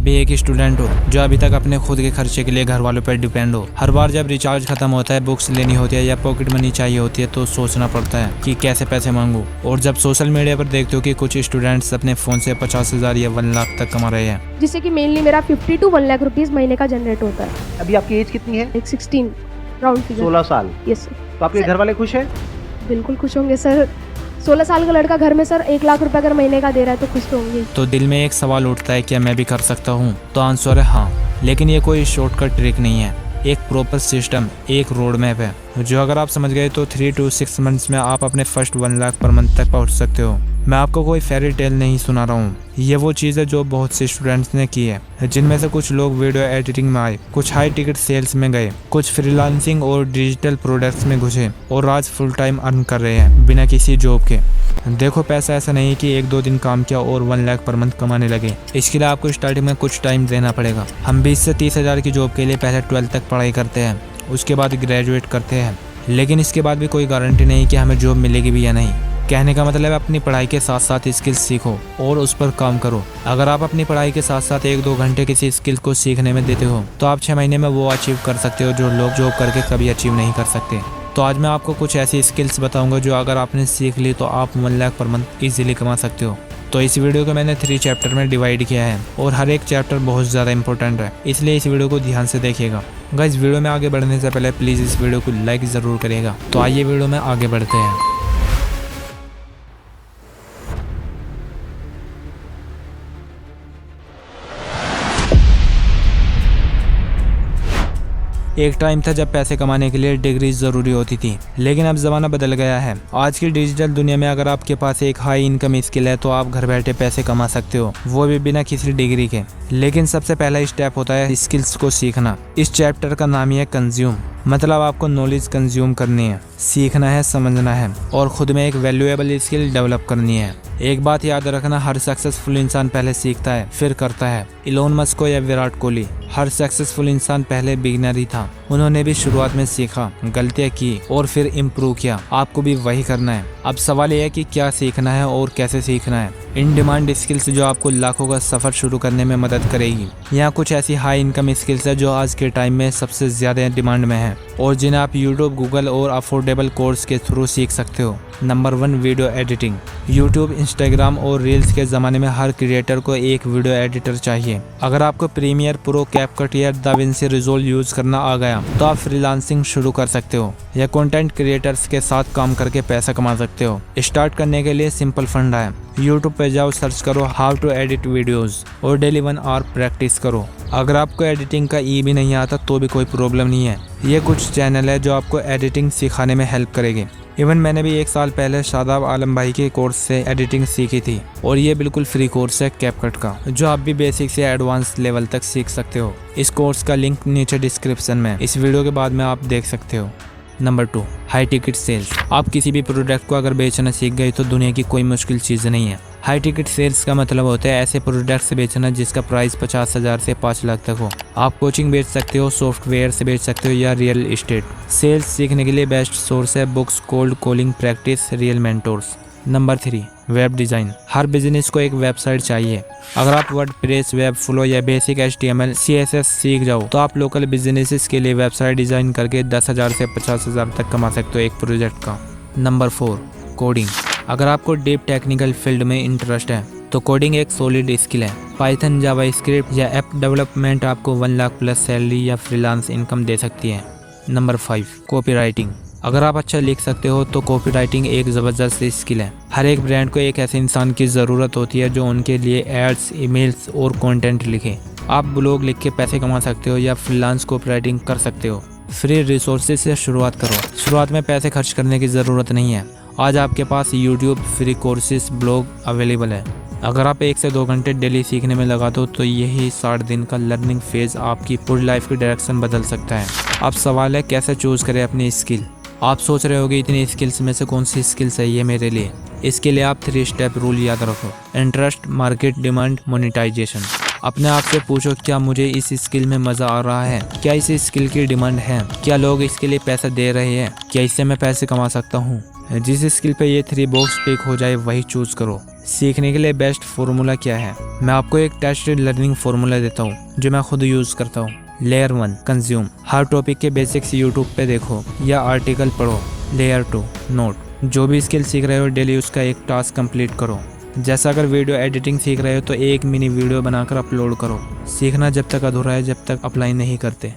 आप भी एक स्टूडेंट हो जो अभी तक अपने खुद के खर्चे के लिए घर वालों पर डिपेंड हो। हर बार जब रिचार्ज खत्म होता है, बुक्स लेनी होती है या पॉकेट मनी चाहिए होती है तो सोचना पड़ता है कि कैसे पैसे मांगू। और जब सोशल मीडिया पर देखते हो कि कुछ स्टूडेंट्स अपने फोन से 50,000 या 1 लाख तक कमा रहे हैं, जिससे कि मेनली मेरा 50 to 1 लाख रुपीस महीने का जनरेट होता है। अभी आपकी एज कितनी है? एक 16 राउंड फिगर। 16 साल। Yes sir. तो आपके घर वाले खुश हैं? बिल्कुल खुश होंगे सर। 16 साल का लड़का घर में सर 1 लाख रुपए अगर महीने का दे रहा है तो खुश तो होंगे। तो दिल में एक सवाल उठता है, क्या मैं भी कर सकता हूँ? तो आंसर है हाँ, लेकिन ये कोई शॉर्टकट ट्रिक नहीं है। एक प्रॉपर सिस्टम, एक रोड मैप है जो अगर आप समझ गए तो 3 to 6 मंथ्स में आप अपने फर्स्ट 1 लाख पर मंथ तक पहुंच सकते हो। मैं आपको कोई फेरी टेल नहीं सुना रहा हूँ, ये वो चीज़ है जो बहुत से स्टूडेंट्स ने की है, जिनमें से कुछ लोग वीडियो एडिटिंग में आए, कुछ हाई टिकट सेल्स में गए, कुछ फ्रीलांसिंग और डिजिटल प्रोडक्ट्स में घुसे और आज फुल टाइम अर्न कर रहे हैं बिना किसी जॉब के। देखो, पैसा ऐसा नहीं कि 1-2 दिन काम किया और 1 लाख पर मंथ कमाने लगे। इसके लिए आपको स्टार्टिंग में कुछ टाइम देना पड़ेगा। हम 20 से 30 हज़ार की जॉब के लिए पहले 12th तक पढ़ाई करते हैं, उसके बाद ग्रेजुएट करते हैं, लेकिन इसके बाद भी कोई गारंटी नहीं कि हमें जॉब मिलेगी भी या नहीं। कहने का मतलब है अपनी पढ़ाई के साथ साथ स्किल्स सीखो और उस पर काम करो। अगर आप अपनी पढ़ाई के साथ साथ 1-2 घंटे किसी स्किल को सीखने में देते हो तो आप 6 महीने में वो अचीव कर सकते हो जो लोग जॉब करके कभी अचीव नहीं कर सकते। तो आज मैं आपको कुछ ऐसी स्किल्स बताऊंगा जो अगर आपने सीख ली तो आप 1 लाख पर मंथ इजीली कमा सकते हो। तो इस वीडियो को मैंने 3 चैप्टर में डिवाइड किया है और हर एक चैप्टर बहुत ज़्यादा इंपॉर्टेंट है, इसलिए इस वीडियो को ध्यान से देखिएगा। गाइस, वीडियो में आगे बढ़ने से पहले प्लीज़ इस वीडियो को लाइक ज़रूर करिएगा। तो आइए वीडियो में आगे बढ़ते हैं। एक टाइम था जब पैसे कमाने के लिए डिग्री ज़रूरी होती थी, लेकिन अब ज़माना बदल गया है। आज की डिजिटल दुनिया में अगर आपके पास एक हाई इनकम स्किल है तो आप घर बैठे पैसे कमा सकते हो, वो भी बिना किसी डिग्री के। लेकिन सबसे पहला स्टेप होता है स्किल्स को सीखना। इस चैप्टर का नाम ही है कंज्यूम, मतलब आपको नॉलेज कंज्यूम करनी है, सीखना है, समझना है और खुद में एक वैल्यूएबल स्किल डेवलप करनी है। एक बात याद रखना, हर सक्सेसफुल इंसान पहले सीखता है फिर करता है। इलोन मस्क या विराट कोहली, हर सक्सेसफुल इंसान पहले बिगिनर ही था। उन्होंने भी शुरुआत में सीखा, गलतियां की और फिर इम्प्रूव किया। आपको भी वही करना है। अब सवाल यह है कि क्या सीखना है और कैसे सीखना है। इन डिमांड स्किल्स जो आपको लाखों का सफर शुरू करने में मदद करेगी। यहाँ कुछ ऐसी हाई इनकम स्किल्स है जो आज के टाइम में सबसे ज्यादा डिमांड में है और जिन्हें आप यूट्यूब, गूगल और अफोर्डेबल कोर्स के थ्रू सीख सकते हो। Number 1, video editing. YouTube, Instagram और रील्स के ज़माने में हर क्रिएटर को एक वीडियो एडिटर चाहिए। अगर आपको प्रीमियर प्रो, कैपकट या दाविंसी रिजॉल्व यूज़ करना आ गया तो आप फ्रीलांसिंग शुरू कर सकते हो या कंटेंट क्रिएटर्स के साथ काम करके पैसा कमा सकते हो। स्टार्ट करने के लिए सिंपल फंडा है। यूट्यूब पे जाओ, सर्च करो हाउ टू एडिट वीडियोस और डेली 1 आवर प्रैक्टिस करो। अगर आपको एडिटिंग का ई भी नहीं आता तो भी कोई प्रॉब्लम नहीं है, ये कुछ चैनल है जो आपको एडिटिंग सिखाने में हेल्प करेगी। इवन मैंने भी 1 साल पहले शादाब आलम भाई के कोर्स से एडिटिंग सीखी थी और ये बिल्कुल फ्री कोर्स है कैपकट का, जो आप भी बेसिक से एडवांस लेवल तक सीख सकते हो। इस कोर्स का लिंक नीचे डिस्क्रिप्शन में, इस वीडियो के बाद में आप देख सकते हो। Number 2, high ticket sales. आप किसी भी प्रोडक्ट को अगर बेचना सीख गए तो दुनिया की कोई मुश्किल चीज़ नहीं है। हाई टिकट सेल्स का मतलब होता है ऐसे प्रोडक्ट्स बेचना जिसका प्राइस 50,000 से 5 लाख तक हो। आप कोचिंग बेच सकते हो, सॉफ्टवेयर से बेच सकते हो या रियल एस्टेट। सेल्स सीखने के लिए बेस्ट सोर्स है books, cold calling practice, real mentors. Number 3, web design. हर बिजनेस को एक वेबसाइट चाहिए। अगर आप वर्डप्रेस, वेब फ्लो या बेसिक HTML, CSS सीख जाओ तो आप लोकल बिजनेसेस के लिए वेबसाइट डिज़ाइन करके 10,000 से 50,000 तक कमा सकते हो एक प्रोजेक्ट का। Number 4, coding. अगर आपको डीप टेक्निकल फील्ड में इंटरेस्ट है तो कोडिंग एक सॉलिड स्किल है। पाइथन, जावास्क्रिप्ट या ऐप डेवलपमेंट आपको 1 लाख प्लस सैलरी या फ्रीलांस इनकम दे सकती है। Number 5, copy writing. अगर आप अच्छा लिख सकते हो तो कॉपी राइटिंग एक ज़बरदस्त स्किल है। हर एक ब्रांड को एक ऐसे इंसान की ज़रूरत होती है जो उनके लिए एड्स, ईमेल्स और कंटेंट लिखे। आप ब्लॉग लिख के पैसे कमा सकते हो या फ्रीलांस कॉपी राइटिंग कर सकते हो। फ्री रिसोर्सेज से शुरुआत करो। शुरुआत में पैसे खर्च करने की ज़रूरत नहीं है। आज आपके पास YouTube, free courses, blog available है। अगर आप 1 से 2 घंटे डेली सीखने में लगा दो तो यही 60 दिन का लर्निंग फेज आपकी पूरी लाइफ की डायरेक्शन बदल सकता है। अब सवाल है कैसे चूज़ करें अपनी स्किल। आप सोच रहे होगे इतनी स्किल्स में से कौन सी स्किल सही है मेरे लिए। इसके लिए आप 3 स्टेप रूल याद रखो। Interest, market demand, monetisation. अपने आप से पूछो, क्या मुझे इस स्किल में मज़ा आ रहा है? क्या इस स्किल की डिमांड है? क्या लोग इसके लिए पैसा दे रहे हैं? क्या इससे मैं पैसे कमा सकता हूँ? जिस स्किल पे ये 3 बॉक्स टिक हो जाए वही चूज़ करो। सीखने के लिए बेस्ट फार्मूला क्या है? मैं आपको एक टेस्टेड लर्निंग फार्मूला देता हूँ जो मैं खुद यूज़ करता हूँ। लेयर 1 कंज्यूम, हर टॉपिक के बेसिक्स यूट्यूब पे देखो या आर्टिकल पढ़ो। लेयर 2 नोट, जो भी स्किल सीख रहे हो डेली उसका एक टास्क कंप्लीट करो। जैसा अगर वीडियो एडिटिंग सीख रहे हो तो एक मिनी वीडियो बनाकर अपलोड करो। सीखना जब तक अधूरा है जब तक अप्लाई नहीं करते।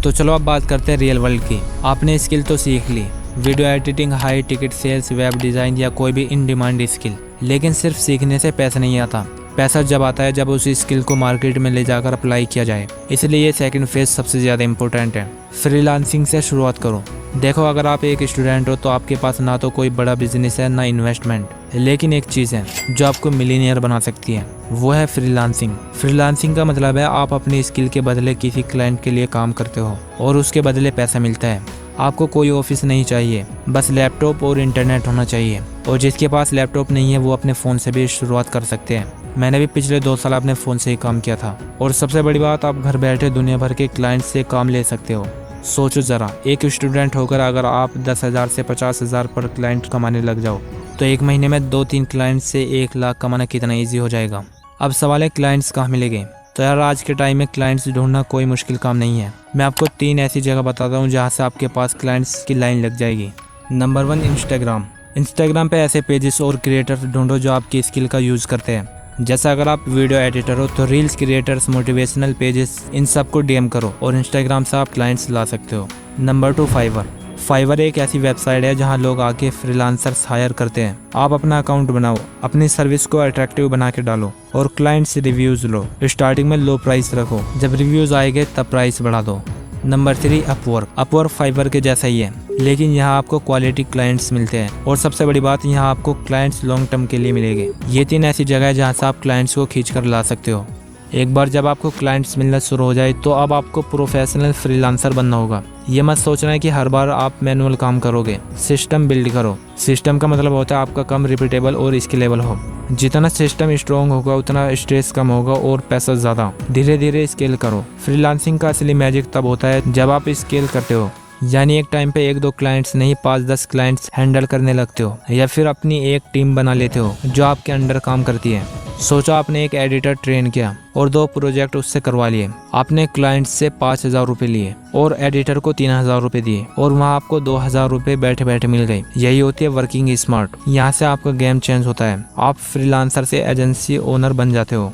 तो चलो अब बात करते हैं रियल वर्ल्ड की। आपने स्किल तो सीख ली, video editing, high ticket sales, web design या कोई भी इन डिमांड स्किल, लेकिन सिर्फ सीखने से पैसा नहीं आता। पैसा जब आता है जब उस स्किल को मार्केट में ले जाकर अप्लाई किया जाए। इसलिए ये सेकंड फेज सबसे ज़्यादा इम्पोर्टेंट है। फ्रीलांसिंग से शुरुआत करो। देखो, अगर आप एक स्टूडेंट हो तो आपके पास ना तो कोई बड़ा बिजनेस है ना इन्वेस्टमेंट, लेकिन एक चीज़ है जो आपको मिलीनियर बना सकती है, वो है फ्रीलांसिंग। फ्रीलांसिंग का मतलब है आप अपनी स्किल के बदले किसी क्लाइंट के लिए काम करते हो और उसके बदले पैसा मिलता है। आपको कोई ऑफिस नहीं चाहिए, बस लैपटॉप और इंटरनेट होना चाहिए। और जिसके पास लैपटॉप नहीं है वो अपने फ़ोन से भी शुरुआत कर सकते हैं। मैंने भी पिछले 2 साल अपने फ़ोन से ही काम किया था। और सबसे बड़ी बात, आप घर बैठे दुनिया भर के क्लाइंट से काम ले सकते हो। सोचो ज़रा, एक स्टूडेंट होकर अगर आप 10,000 से 50,000 पर क्लाइंट कमाने लग जाओ तो एक महीने में 2-3 क्लाइंट से 1 लाख कमाना कितना ईजी हो जाएगा। अब सवाल है क्लाइंट्स कहाँ मिलेंगे? तो यार, आज के टाइम में क्लाइंट्स ढूंढना कोई मुश्किल काम नहीं है। मैं आपको 3 ऐसी जगह बताता हूँ जहाँ से आपके पास क्लाइंट्स की लाइन लग जाएगी। Number 1 Instagram. इंस्टाग्राम पे ऐसे पेजेस और क्रिएटर्स ढूंढो जो आपकी स्किल का यूज़ करते हैं। जैसा अगर आप वीडियो एडिटर हो तो रील्स क्रिएटर्स, मोटिवेशनल पेजेस, इन सबको डीएम करो और इंस्टाग्राम से आप क्लाइंट्स ला सकते हो। Number 2 fibre. फाइवर एक ऐसी वेबसाइट है जहां लोग आके फ्रीलांसर्स हायर करते हैं। आप अपना अकाउंट बनाओ, अपनी सर्विस को अट्रैक्टिव बना के डालो और क्लाइंट से रिव्यूज लो। स्टार्टिंग में लो प्राइस रखो, जब रिव्यूज आएंगे तब प्राइस बढ़ा दो। Number 3 Upwork. अपवर्क फाइवर के जैसा ही है, लेकिन यहाँ आपको क्वालिटी क्लाइंट्स मिलते हैं और सबसे बड़ी बात, यहाँ आपको क्लाइंट्स लॉन्ग टर्म के लिए मिलेंगे। ये 3 ऐसी जगह है जहाँ से आप क्लाइंट्स को खींच कर ला सकते हो। एक बार जब आपको क्लाइंट्स मिलना शुरू हो जाए तो अब आपको प्रोफेशनल फ्रीलांसर बनना होगा। ये मत सोचना है कि हर बार आप मैनुअल काम करोगे। सिस्टम बिल्ड करो। सिस्टम का मतलब होता है आपका काम रिपीटेबल और स्केलेबल हो। जितना सिस्टम स्ट्रॉन्ग होगा उतना स्ट्रेस कम होगा और पैसा ज़्यादा। धीरे धीरे स्केल करो। फ्रीलांसिंग का असली मैजिक तब होता है जब आप स्केल करते हो, यानी एक टाइम पे 1-2 क्लाइंट्स नहीं 5-10 क्लाइंट्स हैंडल करने लगते हो, या फिर अपनी एक टीम बना लेते हो जो आपके अंडर काम करती है। सोचो, आपने एक एडिटर ट्रेन किया और 2 प्रोजेक्ट उससे करवा लिए। आपने क्लाइंट से 5,000 रुपये लिए और एडिटर को 3,000 रुपये दिए और वहाँ आपको 2,000 रुपये बैठे बैठे मिल गए। यही होती है वर्किंग स्मार्ट। यहाँ से आपका गेम चेंज होता है। आप फ्रीलांसर से एजेंसी ओनर बन जाते हो।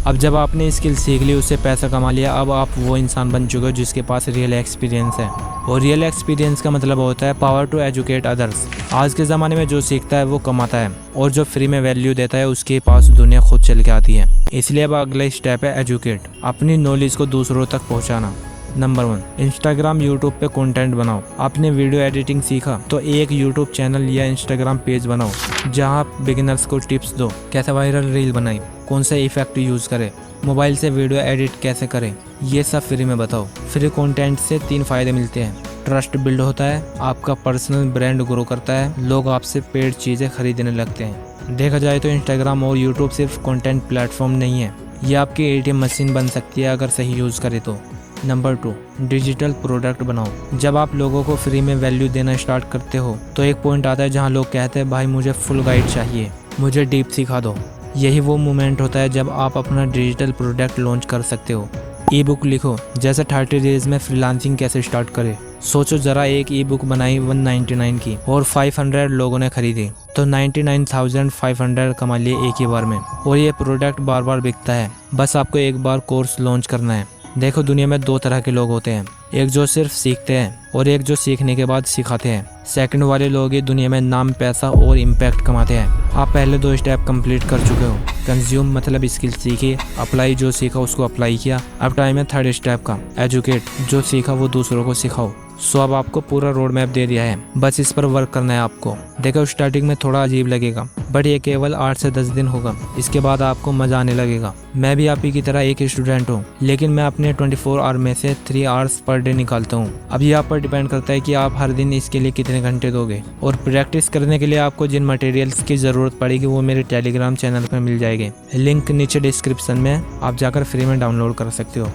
अब जब आपने स्किल सीख ली, उससे पैसा कमा लिया, अब आप वो इंसान बन चुके हो जिसके पास रियल एक्सपीरियंस है। और रियल एक्सपीरियंस का मतलब होता है पावर टू एजुकेट अदर्स। आज के ज़माने में जो सीखता है वो कमाता है और जो फ्री में वैल्यू देता है उसके पास दुनिया खुद चल के आती है। इसलिए अब अगला स्टेप है एजुकेट, अपनी नॉलेज को दूसरों तक पहुँचाना। नंबर 1 इंस्टाग्राम, यूट्यूब पे कंटेंट बनाओ। आपने वीडियो एडिटिंग सीखा तो एक यूट्यूब चैनल या इंस्टाग्राम पेज बनाओ जहां आप बिगिनर्स को टिप्स दो। कैसे वायरल रील बनाए, कौन सा इफेक्ट यूज़ करें, मोबाइल से वीडियो एडिट कैसे करें, ये सब फ्री में बताओ। फ्री कंटेंट से 3 फायदे मिलते हैं। ट्रस्ट बिल्ड होता है, आपका पर्सनल ब्रांड ग्रो करता है, लोग आपसे पेड चीज़ें खरीदने लगते हैं। देखा जाए तो इंस्टाग्राम और यूट्यूब सिर्फ कंटेंट प्लेटफॉर्म नहीं है, ये आपकी एटीएम मशीन बन सकती है अगर सही यूज़ करें तो। नंबर 2 डिजिटल प्रोडक्ट बनाओ। जब आप लोगों को फ्री में वैल्यू देना स्टार्ट करते हो तो एक पॉइंट आता है जहां लोग कहते हैं भाई मुझे फुल गाइड चाहिए, मुझे डीप सिखा दो। यही वो मोमेंट होता है जब आप अपना डिजिटल प्रोडक्ट लॉन्च कर सकते हो। ई बुक लिखो, जैसे 30 डेज में फ्रीलांसिंग कैसे स्टार्ट करें। सोचो ज़रा, एक ई बुक बनाई 199 की और 500 लोगों ने खरीदी तो 99,500 कमा लिए एक ही बार में। और ये प्रोडक्ट बार बार बिकता है, बस आपको एक बार कोर्स लॉन्च करना है। देखो, दुनिया में 2 तरह के लोग होते हैं, एक जो सिर्फ सीखते हैं और एक जो सीखने के बाद सिखाते हैं। सेकंड वाले लोग ही दुनिया में नाम, पैसा और इम्पैक्ट कमाते हैं। आप पहले 2 स्टेप कंप्लीट कर चुके हो। कंज्यूम मतलब स्किल सीखी, अप्लाई जो सीखा उसको अप्लाई किया। अब टाइम है 3rd स्टेप का, एजुकेट। जो सीखा वो दूसरों को सिखाओ। सो अब आपको पूरा रोड मैप दे दिया है, बस इस पर वर्क करना है आपको। देखो, स्टार्टिंग में थोड़ा अजीब लगेगा बट ये केवल 8 से 10 दिन होगा, इसके बाद आपको मजा आने लगेगा। मैं भी आप ही की तरह एक स्टूडेंट हूँ, लेकिन मैं अपने 24 आवर में से 3 आवर्स पर डे निकालता हूँ। अब ये आप पर डिपेंड करता है कि आप हर दिन इसके लिए कितने घंटे दोगे। और प्रैक्टिस करने के लिए आपको जिन मटेरियल्स की ज़रूरत पड़ेगी वो मेरे टेलीग्राम चैनल पर मिल जाएंगे। लिंक नीचे डिस्क्रिप्शन में, आप जाकर फ्री में डाउनलोड कर सकते हो।